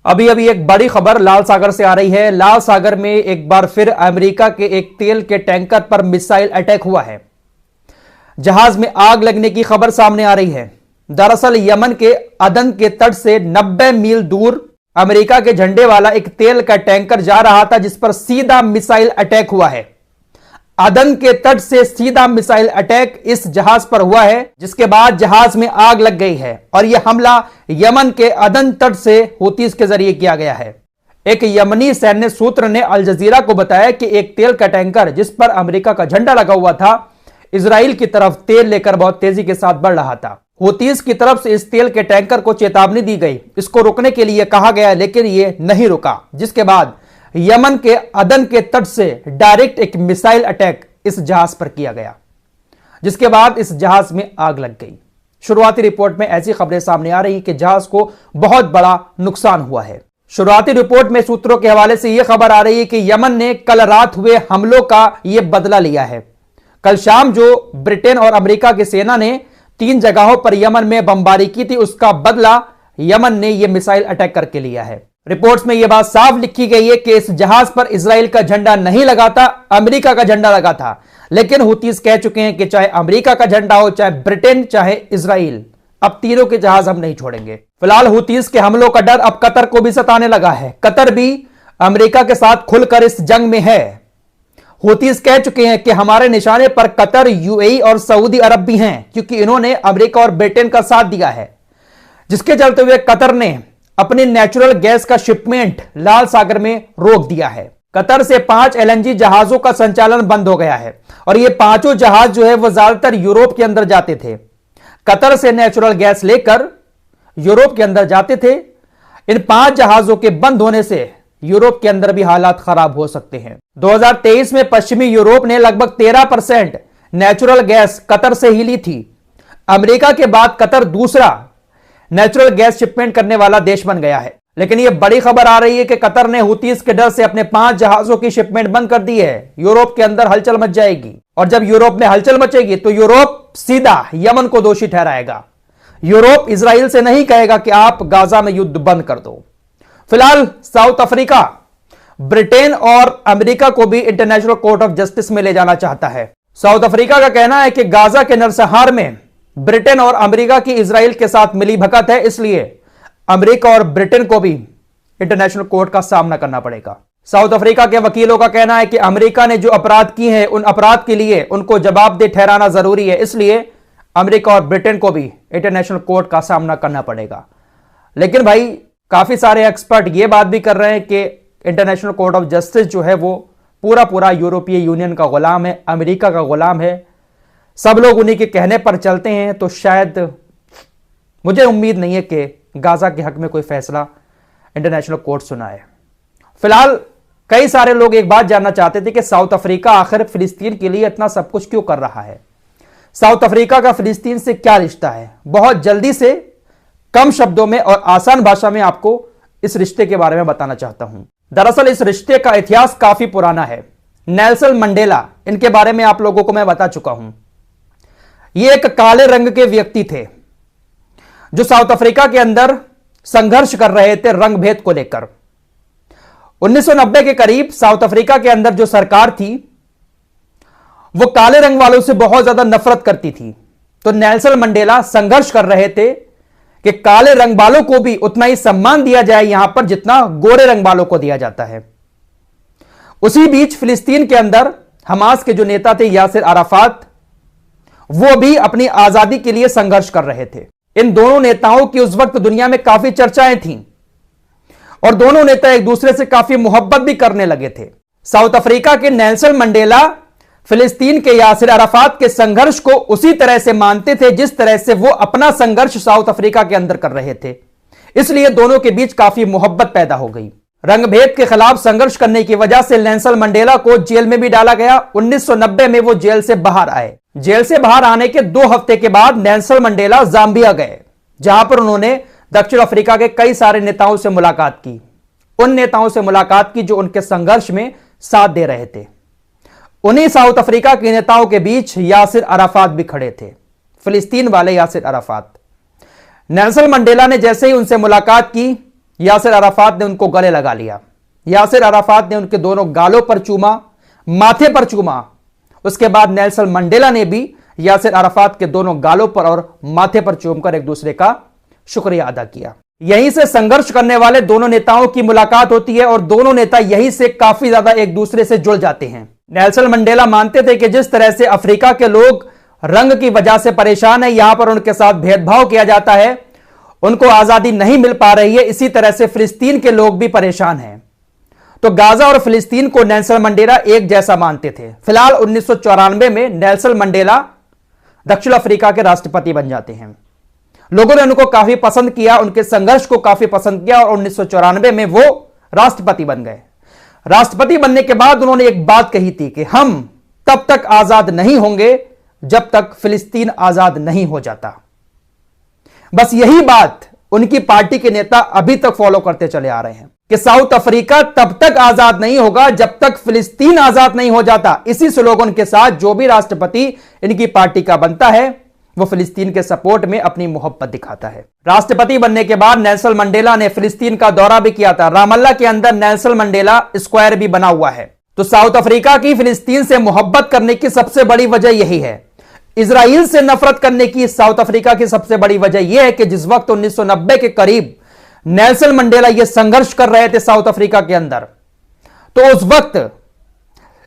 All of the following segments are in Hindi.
अभी अभी एक बड़ी खबर लाल सागर से आ रही है। लाल सागर में एक बार फिर अमेरिका के एक तेल के टैंकर पर मिसाइल अटैक हुआ है। जहाज में आग लगने की खबर सामने आ रही है। दरअसल यमन के अदन के तट से 90 मील दूर अमेरिका के झंडे वाला एक तेल का टैंकर जा रहा था, जिस पर सीधा मिसाइल अटैक हुआ है। अदन के तट से सीधा मिसाइल अटैक इस जहाज पर हुआ है, जिसके बाद जहाज में आग लग गई है और यह हमला यमन के अदन तट से हूतीस के जरिए किया गया है। एक यमनी सैन्य सूत्र ने अल जजीरा को बताया कि एक तेल का टैंकर जिस पर अमेरिका का झंडा लगा हुआ था, इजराइल की तरफ तेल लेकर बहुत तेजी के साथ बढ़ रहा था। हूतीस की तरफ से इस तेल के टैंकर को चेतावनी दी गई, इसको रोकने के लिए कहा गया, लेकिन यह नहीं रुका, जिसके बाद यमन के अदन के तट से डायरेक्ट एक मिसाइल अटैक इस जहाज पर किया गया, जिसके बाद इस जहाज में आग लग गई। शुरुआती रिपोर्ट में ऐसी खबरें सामने आ रही कि जहाज को बहुत बड़ा नुकसान हुआ है। शुरुआती रिपोर्ट में सूत्रों के हवाले से यह खबर आ रही है कि यमन ने कल रात हुए हमलों का यह बदला लिया है। कल शाम जो ब्रिटेन और अमेरिका की सेना ने 3 जगहों पर यमन में बमबारी की थी, उसका बदला यमन ने यह मिसाइल अटैक करके लिया है। रिपोर्ट्स में यह बात साफ लिखी गई है कि इस जहाज पर इजराइल का झंडा नहीं लगा था, अमेरिका का झंडा लगा था। लेकिन हूतीस कह चुके हैं कि चाहे अमेरिका का झंडा हो, चाहे ब्रिटेन, चाहे इजराइल, अब तीनों के जहाज हम नहीं छोड़ेंगे। फिलहाल हूतीस के हमलों का डर अब कतर को भी सताने लगा है। कतर भी अमेरिका के साथ खुलकर इस जंग में है। हूतीस कह चुके हैं कि हमारे निशाने पर कतर, यूएई और सऊदी अरब भी हैं, क्योंकि इन्होंने अमेरिका और ब्रिटेन का साथ दिया है, जिसके चलते हुए कतर ने अपनी नेचुरल गैस का शिपमेंट लाल सागर में रोक दिया है। कतर से 5 एलएनजी जहाजों का संचालन बंद हो गया है और ये पांचों जहाज जो है वो ज्यादातर यूरोप के अंदर जाते थे। कतर से नेचुरल गैस लेकर यूरोप के अंदर जाते थे। इन 5 जहाजों के बंद होने से यूरोप के अंदर भी हालात खराब हो सकते हैं। 2023 में पश्चिमी यूरोप ने लगभग 13% नेचुरल गैस कतर से ही ली थी। अमेरिका के बाद कतर दूसरा नेचुरल गैस शिपमेंट करने वाला देश बन गया है। लेकिन यह बड़ी खबर आ रही है कि कतर ने हूतीस के डर से अपने 5 जहाजों की शिपमेंट बंद कर दी है। यूरोप के अंदर हलचल मच जाएगी और जब यूरोप में हलचल मचेगी तो यूरोप सीधा यमन को दोषी ठहराएगा। यूरोप इजराइल से नहीं कहेगा कि आप गाजा में युद्ध बंद कर दो। फिलहाल साउथ अफ्रीका ब्रिटेन और अमेरिका को भी इंटरनेशनल कोर्ट ऑफ जस्टिस में ले जाना चाहता है। साउथ अफ्रीका का कहना है कि गाजा के नरसंहार में ब्रिटेन और अमेरिका की इजराइल के साथ मिली भगत है, इसलिए अमेरिका और ब्रिटेन को भी इंटरनेशनल कोर्ट का सामना करना पड़ेगा। साउथ अफ्रीका के वकीलों का कहना है कि अमेरिका ने जो अपराध किए हैं, उन अपराध के लिए उनको जवाबदेह ठहराना जरूरी है, इसलिए अमेरिका और ब्रिटेन को भी इंटरनेशनल कोर्ट का सामना करना पड़ेगा। लेकिन भाई काफी सारे एक्सपर्ट ये बात भी कर रहे हैं कि इंटरनेशनल कोर्ट ऑफ जस्टिस जो है वो पूरा यूरोपीय यूनियन का गुलाम है, अमेरिका का गुलाम है। सब लोग उन्हीं के कहने पर चलते हैं, तो शायद मुझे उम्मीद नहीं है कि गाजा के हक में कोई फैसला इंटरनेशनल कोर्ट सुनाए। फिलहाल कई सारे लोग एक बात जानना चाहते थे कि साउथ अफ्रीका आखिर फिलिस्तीन के लिए इतना सब कुछ क्यों कर रहा है। साउथ अफ्रीका का फिलिस्तीन से क्या रिश्ता है? बहुत जल्दी से कम शब्दों में और आसान भाषा में आपको इस रिश्ते के बारे में बताना चाहता हूं। दरअसल इस रिश्ते का इतिहास काफी पुराना है। नेल्सन मंडेला, इनके बारे में आप लोगों को मैं बता चुका हूं। ये एक काले रंग के व्यक्ति थे जो साउथ अफ्रीका के अंदर संघर्ष कर रहे थे रंग भेद को लेकर। 1990 के करीब साउथ अफ्रीका के अंदर जो सरकार थी वो काले रंग वालों से बहुत ज्यादा नफरत करती थी। तो नेल्सन मंडेला संघर्ष कर रहे थे कि काले रंग वालों को भी उतना ही सम्मान दिया जाए यहां पर जितना गोरे रंग वालों को दिया जाता है। उसी बीच फिलिस्तीन के अंदर हमास के जो नेता थे यासिर अराफात, वो भी अपनी आजादी के लिए संघर्ष कर रहे थे। इन दोनों नेताओं की उस वक्त दुनिया में काफी चर्चाएं थीं और दोनों नेता एक दूसरे से काफी मोहब्बत भी करने लगे थे। साउथ अफ्रीका के नेल्सन मंडेला फिलिस्तीन के यासिर अराफात के संघर्ष को उसी तरह से मानते थे जिस तरह से वो अपना संघर्ष साउथ अफ्रीका के अंदर कर रहे थे। इसलिए दोनों के बीच काफी मोहब्बत पैदा हो गई। रंगभेद के खिलाफ संघर्ष करने की वजह से नेल्सन मंडेला को जेल में भी डाला गया। 1990 में वो जेल से बाहर आए। जेल से बाहर आने के 2 हफ्ते के बाद नेल्सन मंडेला जाम्बिया गए, जहां पर उन्होंने दक्षिण अफ्रीका के कई सारे नेताओं से मुलाकात की। उन नेताओं से मुलाकात की जो उनके संघर्ष में साथ दे रहे थे। उन्हीं साउथ अफ्रीका के नेताओं के बीच यासिर अराफात भी खड़े थे, फिलिस्तीन वाले यासिर अराफात। नेल्सन मंडेला ने जैसे ही उनसे मुलाकात की यासिर अराफात ने उनको गले लगा लिया। यासिर अराफात ने उनके दोनों गालों पर चूमा, माथे पर चूमा। उसके बाद नेल्सन मंडेला ने भी यासिर अराफात के दोनों गालों पर और माथे पर चूमकर एक दूसरे का शुक्रिया अदा किया। यहीं से संघर्ष करने वाले दोनों नेताओं की मुलाकात होती है और दोनों नेता यहीं से काफी ज्यादा एक दूसरे से जुड़ जाते हैं। नेल्सन मंडेला मानते थे कि जिस तरह से अफ्रीका के लोग रंग की वजह से परेशान है, यहां पर उनके साथ भेदभाव किया जाता है, उनको आजादी नहीं मिल पा रही है, इसी तरह से फिलिस्तीन के लोग भी परेशान हैं। तो गाजा और फिलिस्तीन को नेल्सन मंडेला एक जैसा मानते थे। फिलहाल 1994 में नेल्सन मंडेला दक्षिण अफ्रीका के राष्ट्रपति बन जाते हैं। लोगों ने उनको काफी पसंद किया, उनके संघर्ष को काफी पसंद किया और 1994 में वो राष्ट्रपति बन गए। राष्ट्रपति बनने के बाद उन्होंने एक बात कही थी कि हम तब तक आजाद नहीं होंगे जब तक फिलिस्तीन आजाद नहीं हो जाता। बस यही बात उनकी पार्टी के नेता अभी तक फॉलो करते चले आ रहे हैं कि साउथ अफ्रीका तब तक आजाद नहीं होगा जब तक फिलिस्तीन आजाद नहीं हो जाता। इसी स्लोगन के साथ जो भी राष्ट्रपति इनकी पार्टी का बनता है वो फिलिस्तीन के सपोर्ट में अपनी मोहब्बत दिखाता है। राष्ट्रपति बनने के बाद नेल्सन मंडेला ने फिलिस्तीन का दौरा भी किया था। रामल्ला के अंदर नेल्सन मंडेला स्क्वायर भी बना हुआ है। तो साउथ अफ्रीका की फिलिस्तीन से मोहब्बत करने की सबसे बड़ी वजह यही है। इजराइल से नफरत करने की साउथ अफ्रीका की सबसे बड़ी वजह यह है कि जिस वक्त 1990 के करीब नेल्सन मंडेला यह संघर्ष कर रहे थे साउथ अफ्रीका के अंदर, तो उस वक्त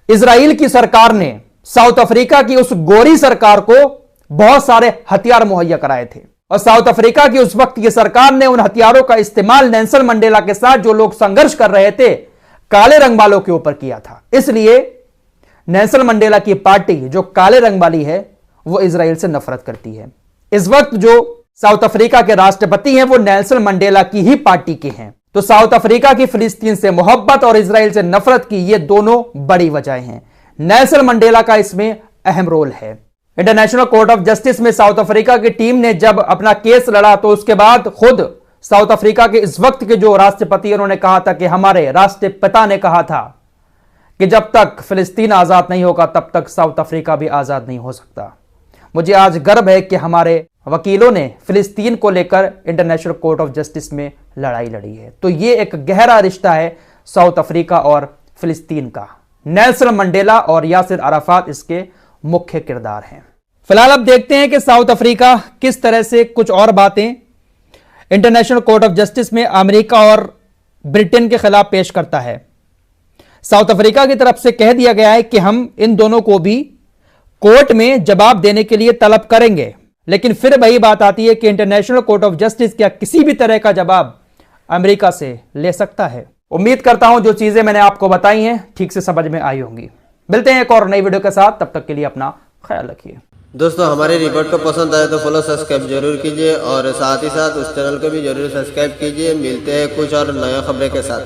इजराइल की सरकार ने साउथ अफ्रीका की उस गोरी सरकार को बहुत सारे हथियार मुहैया कराए थे और साउथ अफ्रीका की उस वक्त की सरकार ने उन हथियारों का इस्तेमाल नेल्सन मंडेला के साथ जो लोग संघर्ष कर रहे थे काले रंग वालों के ऊपर किया था। इसलिए नेल्सन मंडेला की पार्टी जो काले रंग वाली है वो इजराइल से नफरत करती है। इस वक्त जो साउथ अफ्रीका के राष्ट्रपति हैं वो नेल्सन मंडेला की ही पार्टी के हैं। तो साउथ अफ्रीका की फिलिस्तीन से मोहब्बत और इजराइल से नफरत की ये दोनों बड़ी वजह हैं। नेल्सन मंडेला का इसमें अहम रोल है। इंटरनेशनल कोर्ट ऑफ जस्टिस में साउथ अफ्रीका की टीम ने जब अपना केस लड़ा तो उसके बाद खुद साउथ अफ्रीका के इस वक्त के जो राष्ट्रपति उन्होंने कहा था कि हमारे राष्ट्रपिता ने कहा था कि जब तक फिलिस्तीन आजाद नहीं होगा तब तक साउथ अफ्रीका भी आजाद नहीं हो सकता। मुझे आज गर्व है कि हमारे वकीलों ने फिलिस्तीन को लेकर इंटरनेशनल कोर्ट ऑफ जस्टिस में लड़ाई लड़ी है। तो ये एक गहरा रिश्ता है साउथ अफ्रीका और फिलिस्तीन का। नेल्सन मंडेला और यासिर अराफात इसके मुख्य किरदार हैं। फिलहाल अब देखते हैं कि साउथ अफ्रीका किस तरह से कुछ और बातें इंटरनेशनल कोर्ट ऑफ जस्टिस में अमेरिका और ब्रिटेन के खिलाफ पेश करता है। साउथ अफ्रीका की तरफ से कह दिया गया है कि हम इन दोनों को भी कोर्ट में जवाब देने के लिए तलब करेंगे, लेकिन फिर वही बात आती है कि इंटरनेशनल कोर्ट ऑफ जस्टिस क्या किसी भी तरह का जवाब अमेरिका से ले सकता है। उम्मीद करता हूं जो चीजें मैंने आपको बताई हैं ठीक से समझ में आई होंगी। मिलते हैं एक और नई वीडियो के साथ, तब तक के लिए अपना ख्याल रखिए। दोस्तों हमारी रिपोर्ट को पसंद आए तो फॉलो सब्सक्राइब जरूर कीजिए और साथ ही साथ उस चैनल को भी जरूर सब्सक्राइब कीजिए। मिलते हैं कुछ और नया खबरें के साथ।